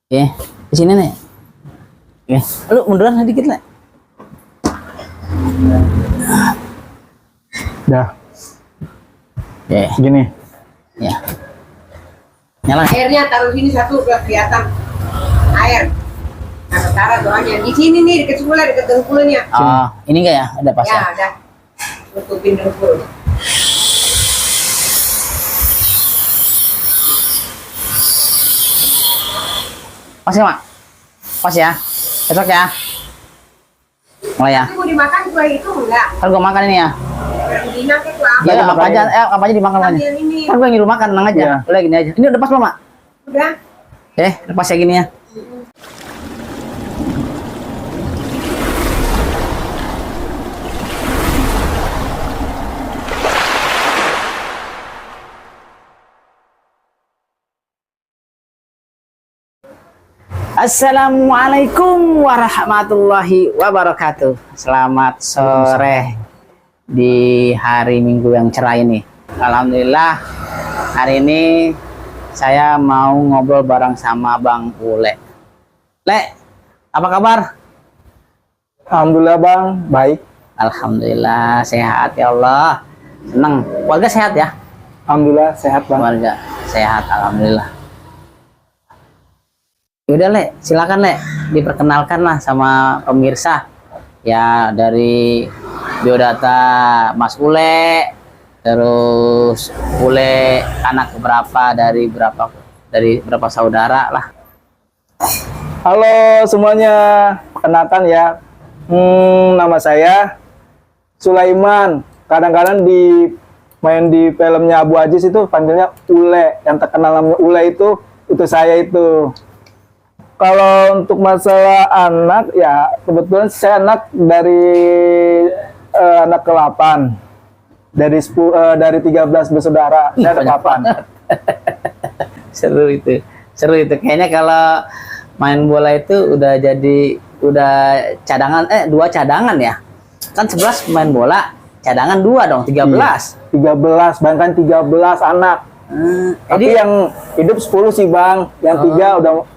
Ya, di sini nih. Ya, lu munduran sedikit lah. Dah, Ya, gini. ya. Nyala. Airnya taruh sini satu biar kelihatan air. Nah, taruh doanya di sini nih dekat sebelah dekat dengkulnya. Oh, ini enggak ya? Ada pas Ya, ya? ada. Tutupin dengkul. Pas ya, Mak? Pas ya? Cocok ya? Mulai ya? Tapi mau dimakan gua itu enggak. Kan gua makan ini ya. Dina ke gua Ya, Lagi apa makan aja, ini. apa aja dimakan aja. ambil ini. Kan gua nyuruh makan, tenang aja. Iya. Udah gini aja. Ini udah pas belum, Mak? Udah. Lepas ya gini ya. Assalamualaikum warahmatullahi wabarakatuh. Selamat sore di hari Minggu yang cerah ini. Alhamdulillah hari ini saya mau ngobrol bareng sama Bang Ule. Le, apa kabar? Alhamdulillah bang, baik. Alhamdulillah sehat ya Allah. Senang. Keluarga sehat ya? Alhamdulillah sehat bang. Keluarga sehat, alhamdulillah. Yaudah Le, silakan Le, diperkenalkan lah sama pemirsa. Ya dari biodata Mas Ule, terus Ule anak berapa dari berapa saudara lah. Halo semuanya, perkenalkan ya. Nama saya Sulaiman. Kadang-kadang main di filmnya Abu Aziz itu panggilnya Ule. Yang terkenal namanya Ule itu saya itu. Kalau untuk masalah anak, ya kebetulan saya anak dari anak ke-8 dari 13 bersaudara. Saya ada Banyak 8. banget. Seru itu. Kayaknya kalau main bola itu udah cadangan, 2 cadangan ya. Kan 11 main bola, cadangan 2 dong, 13. 13, bahkan 13 anak. Tapi yang hidup 10 sih bang, yang 3 udah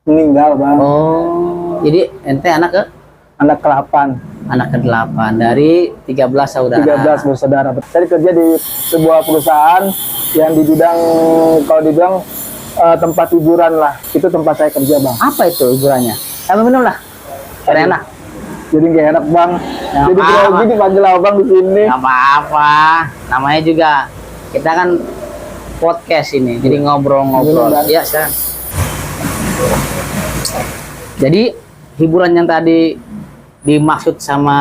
meninggal bang. Oh, jadi ente anak Anak ke-8, ke-8 dari 13 saudara. 13 bersaudara. Saya kerja di sebuah perusahaan yang di bidang, kalau dibilang tempat hiburan lah. Itu tempat saya kerja bang. Apa itu hiburannya? Kamu minum lah. Biar enak. Jadi nggak enak bang. Ya, Jadi grogi dipanggil abang di sini. Gak apa-apa. Namanya juga kita kan podcast ini, jadi ngobrol-ngobrol. Minum, Bang. Iya, sekarang. Jadi hiburan yang tadi dimaksud sama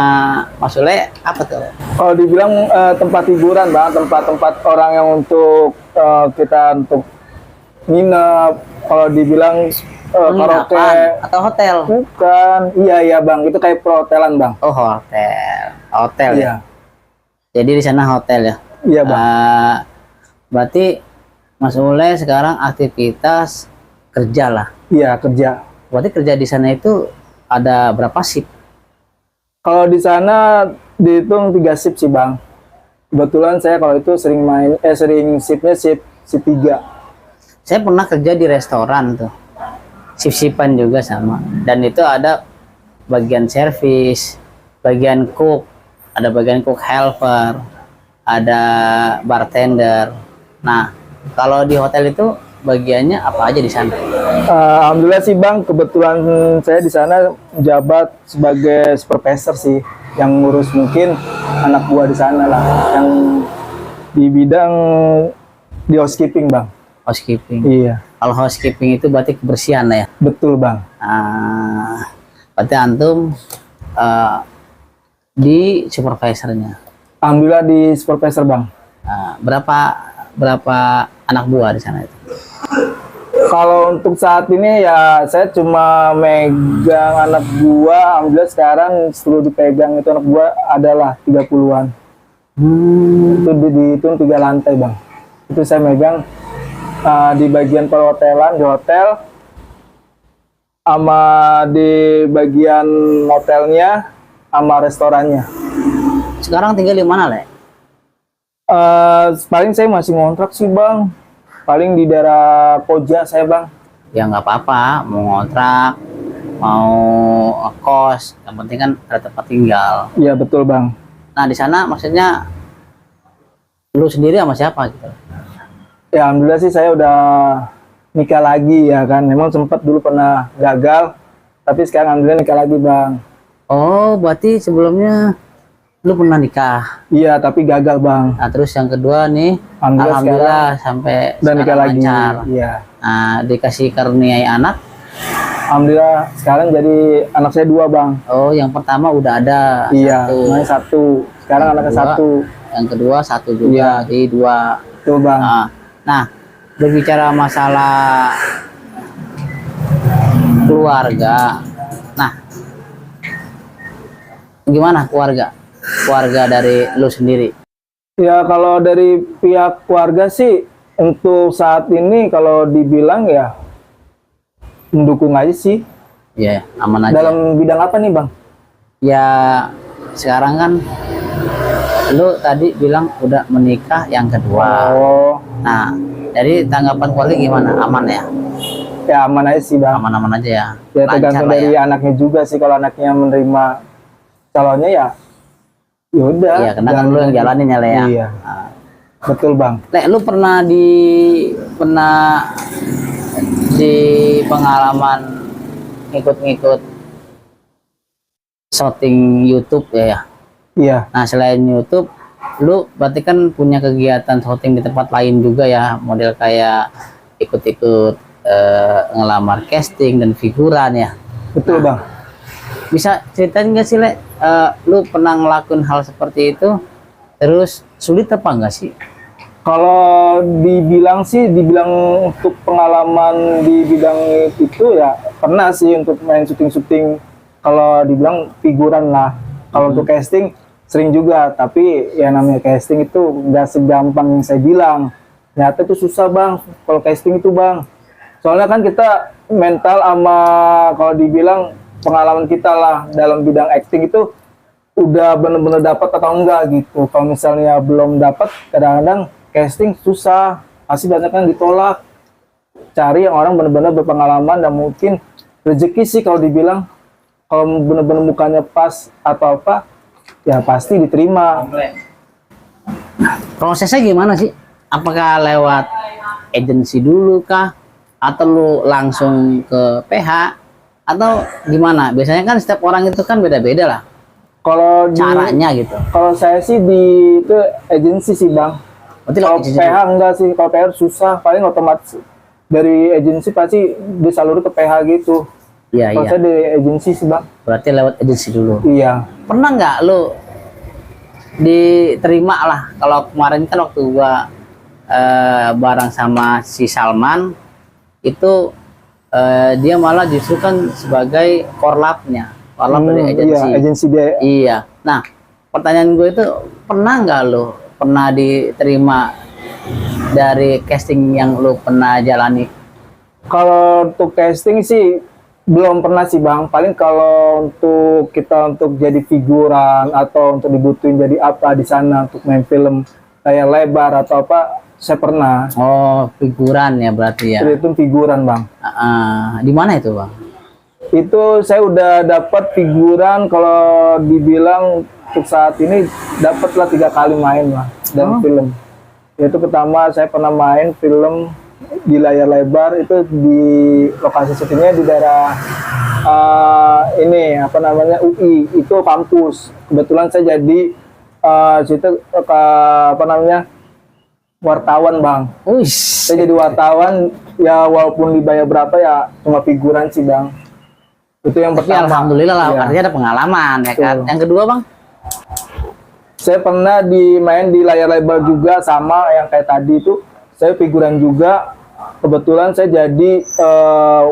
Mas Sule apa tuh? Kalau dibilang tempat hiburan bang, tempat-tempat orang yang untuk kita untuk nginep. Kalau dibilang karaoke Atau hotel? bukan, iya bang, itu kayak perhotelan bang. Oh, hotel ya. Iya, Jadi di sana hotel ya. iya bang. Berarti Mas Ule sekarang aktivitas kerja lah. Iya kerja. Berarti kerja di sana itu ada berapa shift? Kalau di sana dihitung 3 shift sih bang. Kebetulan saya kalau itu sering shiftnya shift 3. Saya pernah kerja di restoran tuh. Shift-shiftan juga sama. Dan itu ada bagian servis, bagian cook, ada bagian cook helper, ada bartender. Nah, kalau di hotel itu bagiannya apa aja di sana? Alhamdulillah sih bang, kebetulan saya di sana menjabat sebagai supervisor sih, yang ngurus mungkin anak buah di sana lah, yang di bidang di housekeeping bang. Housekeeping. Iya, Kalau housekeeping itu berarti kebersihan lah ya. betul bang. Berarti antum di supervisornya. Alhamdulillah di supervisor bang. Berapa anak buah di sana itu? Kalau untuk saat ini ya saya cuma megang anak buah. Alhamdulillah sekarang seluruh dipegang itu anak buah adalah 30-an. Itu dihitung 3 lantai bang. Itu saya megang di bagian perhotelan, di hotel, sama di bagian motelnya, sama restorannya. Sekarang tinggal di mana, Le? Paling saya masih ngontrak sih bang. Paling di daerah Koja saya bang. ya nggak apa-apa, mau ngontrak, mau kos, yang penting kan ada tempat tinggal. Iya betul bang. Nah di sana maksudnya lu sendiri sama siapa gitu? Ya alhamdulillah sih saya udah nikah lagi ya kan. Memang sempat dulu pernah gagal, tapi sekarang alhamdulillah nikah lagi bang. Oh berarti sebelumnya lu pernah nikah. Iya tapi gagal bang. Nah terus yang kedua nih, Alhamdulillah alhamdulillah sampai Udah nikah sekarang lagi. lancar. Iya. Nah dikasih karuniai anak. Alhamdulillah sekarang jadi anak saya 2 bang. Oh yang pertama udah ada Iya. satu. Namanya 1. Sekarang Yang anaknya kedua. 1. Yang kedua 1 juga, Iya. jadi 2. Tuh bang. Nah, berbicara masalah keluarga. Nah, gimana keluarga? Keluarga dari lu sendiri. Ya kalau dari pihak keluarga sih untuk saat ini kalau dibilang ya mendukung aja sih. Ya, aman aja. Dalam bidang apa nih bang? Ya, sekarang kan lu tadi bilang udah menikah yang kedua. Oh, Nah, dari tanggapan keluarga gimana? Aman ya? ya aman aja sih bang. Aman-aman aja ya. Ya Lancar tergantung lah dari ya. anaknya juga sih. Kalau anaknya menerima calonnya ya, yaudah. Iya, karena kan lu yang jalanin ya, Le ya. Iya, Nah, betul bang. Le, lu pernah di pengalaman ngikut-ngikut shooting YouTube ya? Iya, Nah, selain YouTube, lu berarti kan punya kegiatan shooting di tempat lain juga ya, model kayak ikut-ikut ngelamar casting dan figuran ya. betul bang. Bisa ceritain nggak sih, Le? Lu pernah ngelakuin hal seperti itu? Terus sulit apa enggak sih? Kalau dibilang sih, dibilang untuk pengalaman di bidang itu ya pernah sih untuk main syuting-syuting. Kalau dibilang figuran lah. Kalau untuk casting sering juga, tapi ya namanya casting itu nggak segampang yang saya bilang. Ternyata itu susah bang, kalau casting itu bang. Soalnya kan kita mental sama kalau dibilang pengalaman kita lah dalam bidang acting itu udah bener-bener dapat atau enggak gitu. Kalau misalnya belum dapat, kadang-kadang casting susah, pasti banyak yang ditolak. Cari yang orang benar-benar berpengalaman dan mungkin rezeki sih kalau dibilang. Kalau benar-benar mukanya pas atau apa, ya pasti diterima. Prosesnya gimana sih? Apakah lewat agensi dulu kah? Atau lu langsung ke PH? Atau gimana? Biasanya kan setiap orang itu kan beda-beda lah Kalau di, caranya gitu. kalau saya sih di itu agensi sih bang. Berarti Kalau agensi PH dulu. enggak sih, kalau PH susah, paling otomatis dari agensi pasti disalur ke PH gitu. Iya, Kalau iya. saya dari agensi sih bang. Berarti lewat agensi dulu. Iya. Pernah nggak lu diterima lah? Kalau kemarin kan waktu gua bareng sama si Salman itu dia malah justru kan sebagai korlapnya, korlap dari agensi. Iya, agensi dia. Iya. Nah, pertanyaan gue itu pernah nggak lo pernah diterima dari casting yang lo pernah jalani? Kalau untuk casting sih belum pernah sih bang. Paling kalau untuk kita untuk jadi figuran atau untuk dibutuhin jadi apa di sana untuk main film kayak lebar atau apa, saya pernah. Oh, figuran ya berarti ya. Itu figuran bang. Di mana itu bang? Itu saya udah dapat figuran kalau dibilang untuk saat ini dapatlah 3 kali main lah dalam film. Yaitu pertama saya pernah main film di layar lebar itu di lokasi syutingnya di daerah ini apa namanya UI, itu kampus. Kebetulan saya jadi situ apa namanya wartawan bang. Saya jadi wartawan ya, walaupun dibayar berapa ya cuma figuran sih bang. Itu yang Tapi pertama. alhamdulillah lah, Iya. artinya ada pengalaman ya kan. Betul. Yang kedua bang? Saya pernah main di layar lebar juga sama yang kayak tadi itu. Saya figuran juga. Kebetulan saya jadi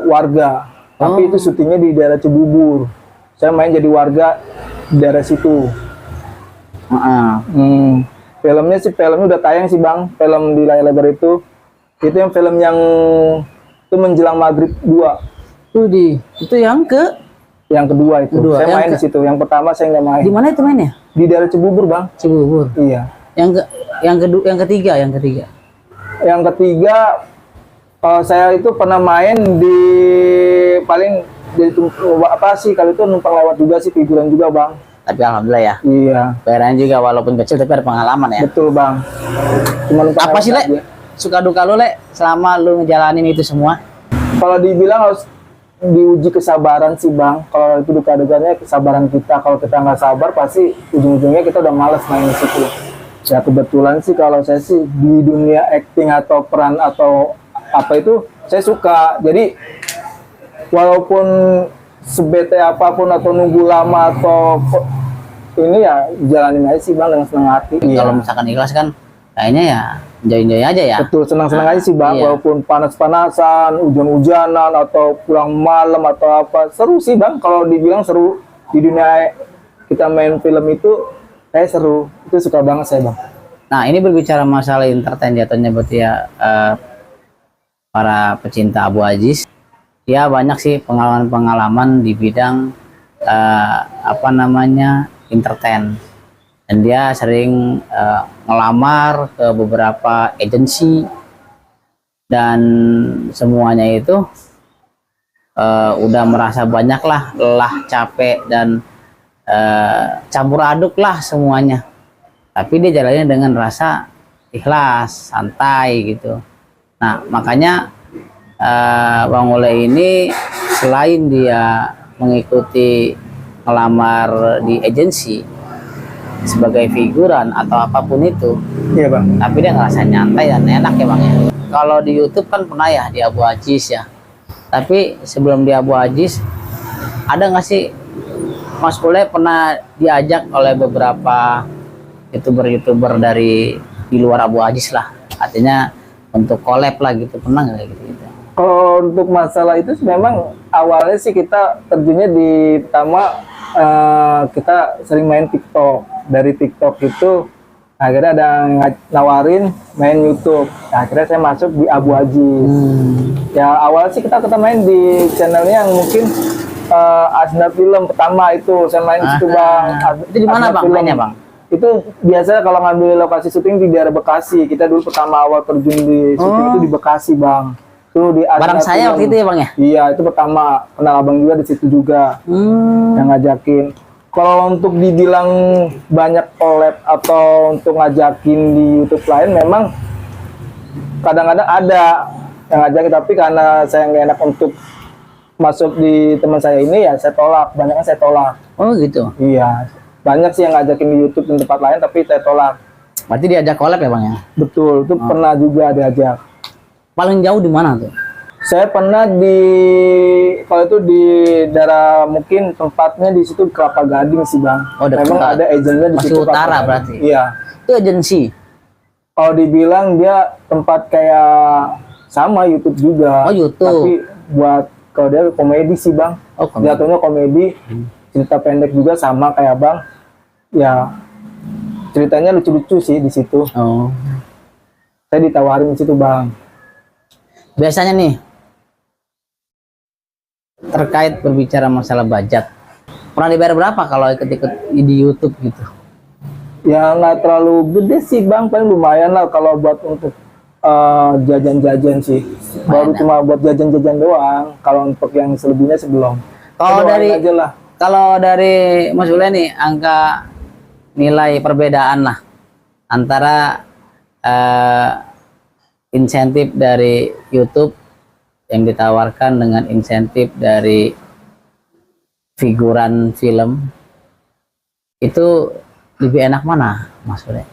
warga. Tapi itu syutingnya di daerah Cibubur. Saya main jadi warga di daerah situ. Filmnya sih, filmnya udah tayang sih bang. Film di layar lebar itu yang film yang itu menjelang maghrib 2. Itu yang Yang kedua itu. Kedua. Saya Yang main di situ. Yang pertama saya nggak main. di mana itu mainnya? Di daerah Cibubur bang. Cibubur. Iya. Yang ketiga. Yang ketiga Kalau saya itu pernah main di paling apa sih kalau itu numpang lewat juga sih, figuran juga bang. Tapi alhamdulillah ya. Iya. Bayarannya juga walaupun kecil tapi ada pengalaman ya. Betul bang. Cuma numpang Apa lewat sih Le? aja. Suka duka lu Le selama lu ngejalanin itu semua? Kalau dibilang harus diuji kesabaran sih bang. Kalau itu duka-dukanya kesabaran kita. Kalau kita nggak sabar pasti ujung-ujungnya kita udah males main di situ. Ya kebetulan sih kalau saya sih di dunia acting atau peran atau apa itu saya suka. Jadi walaupun sebete apapun atau nunggu lama atau ini ya jalanin aja sih bang dengan senang hati. Kalau misalkan ikhlas kan kayaknya ya enjoy aja ya. Betul, senang-senang aja sih bang. Iya. Walaupun panas-panasan, hujan-hujanan atau pulang malam atau apa, seru sih bang. Kalau dibilang seru di dunia kita main film itu, saya seru. Itu suka banget saya bang. Nah, ini berbicara masalah entertain jatuhnya berarti ya, para pecinta Abu Aziz. Ya banyak sih pengalaman-pengalaman di bidang apa namanya entertain. Dan dia sering ngelamar ke beberapa agensi dan semuanya itu udah merasa banyak lah lelah, capek dan campur aduk lah semuanya. Tapi dia jalannya dengan rasa ikhlas, santai gitu. Nah makanya Bang Ule ini selain dia mengikuti ngelamar di agensi sebagai figuran atau apapun itu, Iya bang. tapi dia ngerasa nyantai dan enak ya bang ya. Kalau di YouTube kan pernah ya di Abu Aziz ya, tapi sebelum di Abu Aziz ada nggak sih Mas Ule pernah diajak oleh beberapa youtuber dari di luar Abu Aziz lah, artinya untuk collab lah gitu, pernah nggak kayak gitu? Kalau untuk masalah itu sih memang awalnya sih kita terjunnya di pertama kita sering main TikTok. Dari TikTok itu akhirnya ada yang nawarin main YouTube. Nah, akhirnya saya masuk di Abu Aziz. Ya awal sih kita main di channelnya yang mungkin Asna Film pertama itu saya main di situ bang. Itu di mana bang mainnya bang? Itu biasanya kalau ngambil lokasi syuting di daerah Bekasi. Kita dulu pertama awal terjun di syuting itu di Bekasi bang. Itu di Asna Barang saya Film. waktu itu ya bang ya? Iya itu pertama, kenal abang juga di situ juga yang ngajakin. Kalau untuk dibilang banyak collab atau untuk ngajakin di YouTube lain, memang kadang-kadang ada yang ngajakin, tapi karena saya nggak enak untuk masuk di teman saya ini ya saya tolak, banyaknya saya tolak. Oh gitu. Iya, banyak sih yang ngajakin di YouTube di tempat lain tapi saya tolak. Berarti diajak collab ya bang ya? Betul, itu pernah juga diajak. Paling jauh di mana tuh? Saya pernah kalau itu di daerah mungkin tempatnya di situ Kelapa Gading sih bang. Oh, dekat. Memang ada agennya di Masih situ. utara Kelapa Gading. berarti? Iya. Itu agensi? Kalau dibilang dia tempat kayak sama YouTube juga. Oh, YouTube. Tapi buat kalau dia komedi sih bang. Oh, komedi. Jatuhnya komedi. Cerita pendek juga sama kayak bang. Ya ceritanya lucu-lucu sih di situ. Oh. Saya ditawarin di situ bang. Biasanya nih terkait berbicara masalah budget, pernah dibayar berapa kalau ikut-ikut di YouTube gitu? Ya nggak terlalu gede sih bang, paling lumayan lah kalau buat untuk jajan-jajan sih. Baru cuma buat jajan-jajan doang. Kalau untuk yang selebihnya sebelum. Kalau dari aja lah. kalau dari Mas Ule nih angka nilai perbedaan lah antara insentif dari YouTube yang ditawarkan dengan insentif dari figuran film, itu lebih enak mana Mas Ule?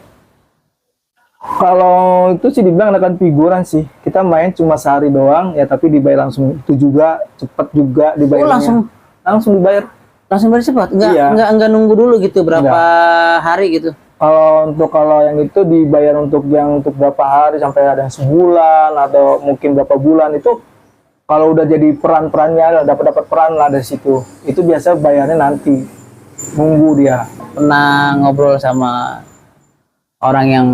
Kalau itu sih dibilang enakan figuran sih. Kita main cuma sehari doang ya, tapi dibayar langsung. Itu juga cepet juga dibayarnya. Langsung dibayar. Langsung bayar cepat? Iya. Enggak nunggu dulu gitu berapa hari gitu? Kalau yang itu dibayar untuk berapa hari sampai ada yang sebulan atau mungkin berapa bulan itu. Kalau udah jadi peran-perannya dapat peran lah dari situ. Itu biasa bayarnya nanti. Nunggu dia. Pernah ngobrol sama orang yang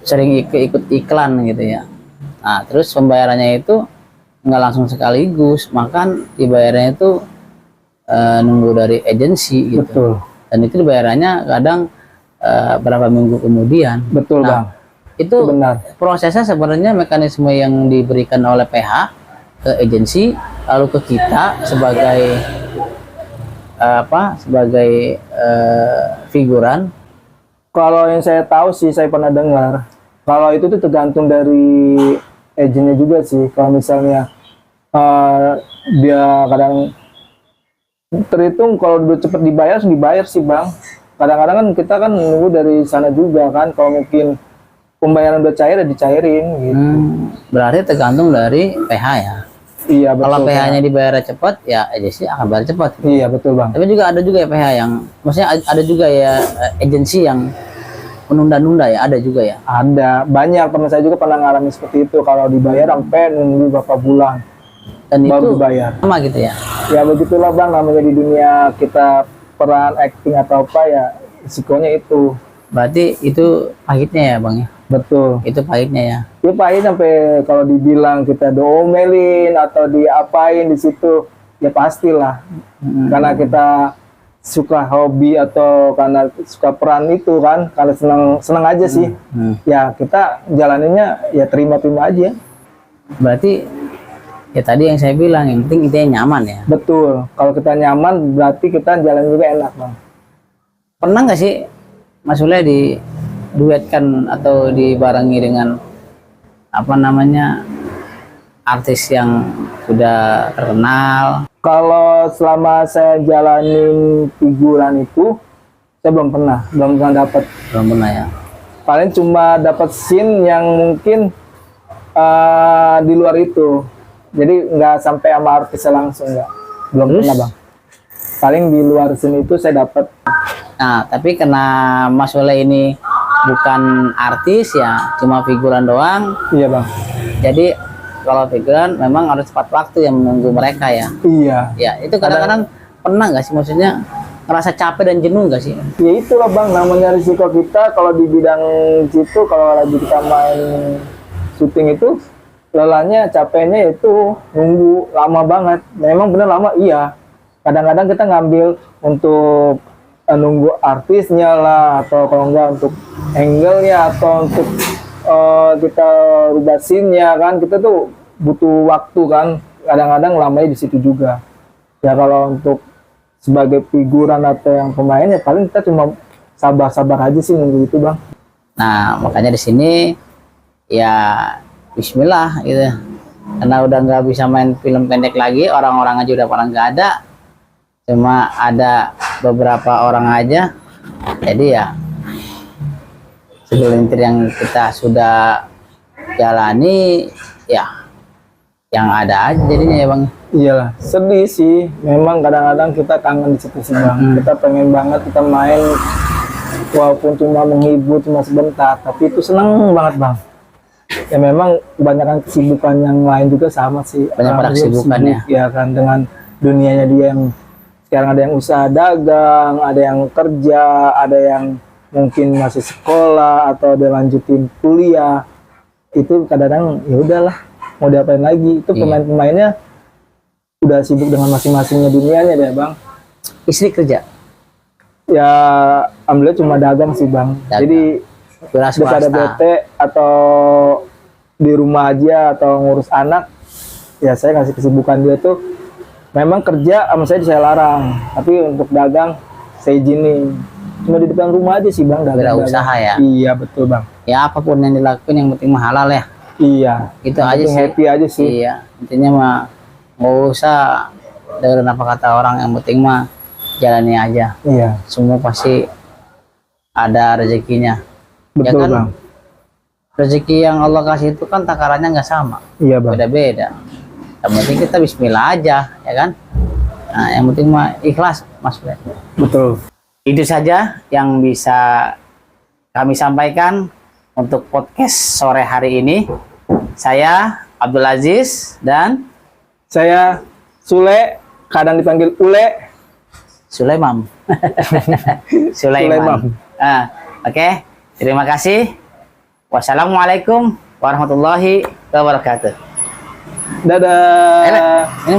sering ikut iklan gitu ya. Nah, terus pembayarannya itu nggak langsung sekaligus, makan dibayarnya itu nunggu dari agensi gitu. Betul. Dan itu dibayarannya kadang berapa minggu kemudian. Betul nah, bang. itu benar. prosesnya sebenarnya mekanisme yang diberikan oleh PH ke agensi lalu ke kita sebagai sebagai figuran. Kalau yang saya tahu sih, saya pernah dengar kalau itu tuh tergantung dari agennya juga sih. Kalau misalnya dia kadang terhitung kalau udah cepet dibayar, harus dibayar sih bang. Kadang-kadang kan kita kan nunggu dari sana juga kan. Kalau mungkin pembayaran udah cair, ya dicairin gitu. Berarti tergantung dari PH ya. Iya betul. Kalau PH-nya Bang. dibayar cepat, ya agensi akan bayar cepat. Iya betul bang. Tapi juga ada juga ya PH yang, maksudnya ada juga ya agensi yang menunda-nunda ya, ada juga ya. Ada banyak, teman saya juga pernah ngalamin seperti itu. Kalau dibayar sampai nunggu beberapa bulan Dan baru itu dibayar. sama gitu ya. Ya begitulah bang, namanya di dunia kita peran acting atau apa ya, risikonya itu. Berarti itu pahitnya ya bang ya. Betul. Itu pahitnya ya. Ya pahit sampai kalau dibilang kita diomelin atau diapain di situ, ya pastilah. Karena kita suka hobi atau karena suka peran itu kan, karena senang aja sih. Ya kita jalaninnya ya terima-terima aja. Berarti ya tadi yang saya bilang, yang penting intinya nyaman ya. Betul. Kalau kita nyaman berarti kita jalan juga enak bang. Pernah nggak sih Mas Sule diduetkan atau dibarengi dengan apa namanya artis yang sudah terkenal? Kalau selama saya jalanin figuran itu, saya belum pernah dapat. Belum pernah ya. Paling cuma dapat scene yang mungkin di luar itu. Jadi nggak sampai sama artisnya langsung, nggak. Belum Terus? pernah bang. Paling di luar scene itu saya dapat. Nah, tapi karena Mas Sule ini bukan artis ya, cuma figuran doang. Iya bang. Jadi kalau figuran memang harus tepat waktu yang menunggu mereka ya. Iya. Ya, itu kadang-kadang pernah nggak sih, maksudnya ngerasa capek dan jenuh nggak sih? Ya itulah bang, namanya risiko kita kalau di bidang situ, kalau lagi kita main syuting itu, lelahnya capeknya itu nunggu lama banget. Memang bener lama, iya. Kadang-kadang kita ngambil untuk nunggu artisnya lah, atau kalau enggak untuk angle-nya, atau untuk kita rubah scene-nya kan, kita tuh butuh waktu kan. Kadang-kadang lamanya di situ juga. Ya kalau untuk sebagai figuran atau yang pemain ya paling kita cuma sabar-sabar aja sih nunggu itu bang. Nah, makanya di sini ya Bismillah gitu. Karena udah nggak bisa main film pendek lagi, orang-orang aja udah pada nggak ada. Cuma ada beberapa orang aja. Jadi ya segelintir yang kita sudah jalani ya yang ada aja jadinya ya bang. Iyalah, sedih sih. Memang kadang-kadang kita kangen di situ sih bang. Kita pengen banget kita main, walaupun cuma menghibur cuma sebentar, tapi itu seneng banget bang. Ya memang kebanyakan kesibukan yang lain juga sama sih. Banyak pada kesibukannya. Ya kan, dengan dunianya dia yang sekarang ada yang usaha dagang, ada yang kerja, ada yang mungkin masih sekolah atau ada lanjutin kuliah. Itu kadang-kadang ya udahlah, mau diapain lagi. Itu pemain-pemainnya udah sibuk dengan masing-masingnya dunianya deh bang. Istri kerja? Ya alhamdulillah cuma dagang sih bang. Dagang. Jadi Wira daripada swasta. bete atau di rumah aja atau ngurus anak, ya saya kasih kesibukan dia tuh. Memang kerja sama saya larang, tapi untuk dagang saya izinin. Cuma di depan rumah aja sih bang, dagang. Usaha ya. Iya betul bang. Ya apapun yang dilakukan yang penting mah halal ya. Iya. Itu Yang aja penting sih. happy aja sih. Iya, intinya mah nggak usah dengerin apa kata orang, yang penting mah jalani aja. Iya. Semua pasti ada rezekinya. Betul kan? bang. Rezeki yang Allah kasih itu kan takarannya nggak sama, Iya bang. beda-beda. Yang penting kita Bismillah aja, ya kan? Nah, yang penting mah ikhlas, Mas Fred. Betul. Itu saja yang bisa kami sampaikan untuk podcast sore hari ini. Saya Abdul Aziz dan Saya Sule, kadang dipanggil Ule. Sulaiman. Sulaiman. Oke. Terima kasih. Wassalamualaikum warahmatullahi wabarakatuh. Dadah. Ini